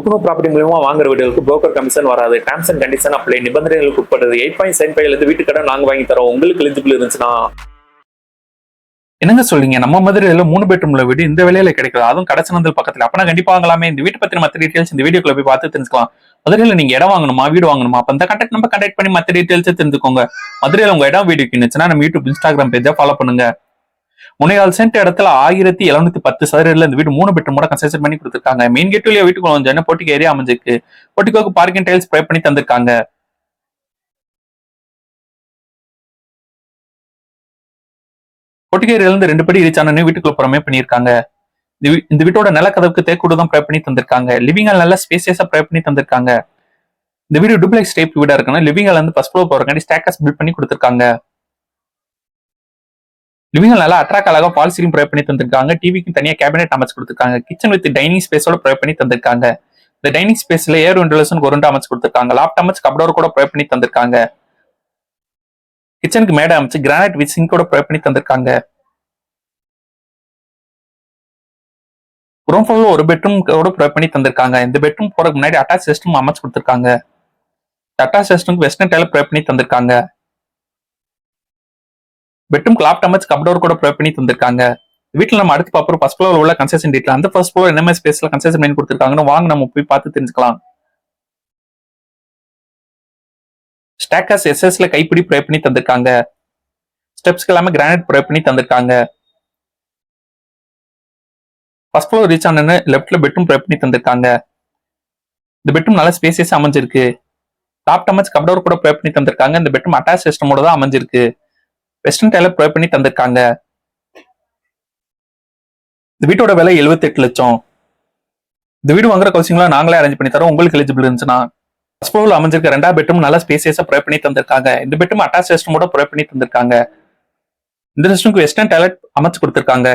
புத்துணு property மூலமா வாங்குற வீடுகளுக்கு புரோக்கர் கமிஷன் வராது. Terms and condition apply. நிபந்தனைகளுக்கு உட்பட்டது. 8.75 வீட்டு கடன் நாங்க வாங்கி தரோம். உங்களுக்கு எலிஜிபிள் இருந்துச்சுன்னா. என்னங்க சொல்றீங்க? நம்ம மதுரையில 3 பெட்ரூம்ல வீடு இந்த விலையில கிடைக்குது, அதுவும் கடைச்சனந்தல் பக்கத்துல. அப்பனா கண்டிப்பா வாங்கலாமே. இந்த வீட்டு பத்தின மத்த டீடைல்ஸ் இந்த வீடியோக்குள்ள போய் பார்த்து தெரிஞ்சுக்கலாம். மதுரையில நீங்க இடம் வாங்கணுமா, வீடு வாங்கணுமா, அப்ப இந்த கான்டாக்ட் நம்பர் கான்டாக்ட் பண்ணி மத்த டீடைல்ஸ் தெரிஞ்சுக்கோங்க. மதுரையில உங்க இடம் வீடு இருந்துச்சுன்னா நம்ம யூடியூப் இன்ஸ்டாகிராம் பேஜை ஃபாலோ பண்ணுங்க. 3.4 சென்ட் இடத்துல 1710 சதுரடியில இந்த வீடு 3 பெட்ரூமோட கன்ஸ்ட்ரக்ஷன் பண்ணி கொடுத்துருக்காங்க. மெயின் கேட் வழியா வீட்டுக்குள்ள வந்து போட்டிக்கு ஏரியா அமைஞ்சிருக்கு. போட்டிக்கோக்கு பார்க்கிங் டைல்ஸ் ஸ்ப்ரே பண்ணி தந்திருக்காங்க. போட்டிக்கு ஏரியால இருந்து 2 படி ரீச் ஆனே வீட்டுக்குள்ள புறமே பண்ணியிருக்காங்க. இந்த வீட்டோட நிலக்கதவுக்கு தேக்கூட தான் ப்ரே பண்ணி தந்திருக்காங்க. லிவிங் ஹால் நல்லா ஸ்பேசியஸா ப்ரே பண்ணி தந்திருக்காங்க. இந்த வீடு டூப்ளெக்ஸ் டைப் வீடா இருக்குன்னா லிவிங் ஹால் வந்து ஃபர்ஸ்ட் ஃப்ளோர் போறக்காண்டி ஸ்டேக்கர்ஸ் பில்ட் பண்ணி கொடுத்துருக்காங்க. லிவிங் நல்லா அட்ராக்ட் அழகா ஃபால் சீலிங் ப்ரே பண்ணி தந்திருக்காங்க. டிவிக்கு தனியா கேபினெட் அமைச்சு கொடுத்துருக்காங்க. கிச்சன் வித் டைனிங் ஸ்பேஸோட ப்ரே பண்ணி தந்திருக்காங்க. இந்த டைனிங் ஸ்பேஸ்ல ஏர் வென்டிலேஷன் ஒரு அமைச்சு கொடுத்துருக்காங்க. லாப்ட் அமைச்சு கப்டோர் கூட ப்ரே பண்ணி தந்திருக்காங்க. கிச்சனுக்கு மேடை அமைச்சு கிரானைட் வித் சிங்கோட ப்ரே பண்ணி தந்திருக்காங்க. ரூம் ஃபுல்ல ஒரு பெட்ரூம் கூட ப்ரே பண்ணி தந்திருக்காங்க. இந்த பெட்ரூம் போறதுக்கு முன்னாடி அட்டாச் சிஸ்டம் அமைச்சு கொடுத்துருக்காங்க. அட்டாச் சிஸ்டம்க்கு வெஸ்டர்ன் டைல ப்ரே பண்ணி தந்திருக்காங்க. பெட்ரூம் லாப்ட் அமைச்சு கப்டோர் கூட ப்ரே பண்ணி தந்திருக்காங்க. வீட்டுல நம்ம அடுத்து பாப்போம் ஃபர்ஸ்ட் ஃப்ளோர் உள்ள கன்ஸ்ட்ரக்ஷன் டீடைல். அந்த ஃபர்ஸ்ட் ஃப்ளோர் என்ன ஸ்பேஸ்ல கன்ஸ்ட்ரக்ஷன் பண்ணி கொடுத்துருக்காங்கன்னு வாங்க நம்ம போய் பார்த்து தெரிஞ்சுக்கலாம். ஸ்டேக்கர்ஸ் எஸ்எஸ்ல கைப்பிடி ப்ரே பண்ணி தந்திருக்காங்க. ஸ்டெப்ஸ்க்கு எல்லாமே கிரானைட் ப்ரே பண்ணி தந்திருக்காங்க. ஃபர்ஸ்ட் ஃப்ளோர் ரீச் ஆனு லெஃப்ட்ல பெட்ரூம் ப்ரே பண்ணி தந்திருக்காங்க. இந்த பெட்ரூம் நல்ல ஸ்பேசியஸா அமைஞ்சிருக்கு. லாப்ட் அமைச்சு கப்டோர் கூட ப்ரே பண்ணி தந்திருக்காங்க. இந்த பெட்ரூம் அட்டாச் சிஸ்டமோட தான் அமைஞ்சிருக்கு. வெஸ்டர்ன் டைல ப்ரே பண்ணி தந்திருக்காங்க. இந்த வீட்டோட விலை 78 லட்சம். இந்த வீடு வாங்குற கவுசிங்களா நாங்களே அரேஞ்ச் பண்ணி தரோம். உங்களுக்கு எலிஜிபிள் இருந்துச்சுன்னா. ஃபர்ஸ்ட் ஃப்ளோர்ல அமைஞ்சிருக்க 2வது பெட்ரூம் நல்லா ஸ்பேசியஸா ப்ரே பண்ணி தந்திருக்காங்க. இந்த பெட்ரூம் அட்டாச் சிஸ்டமோட ப்ரே பண்ணி தந்திருக்காங்க. இந்த சிஸ்டம்க்கு வெஸ்டர்ன் டைலட் அமைச்சு கொடுத்திருக்காங்க.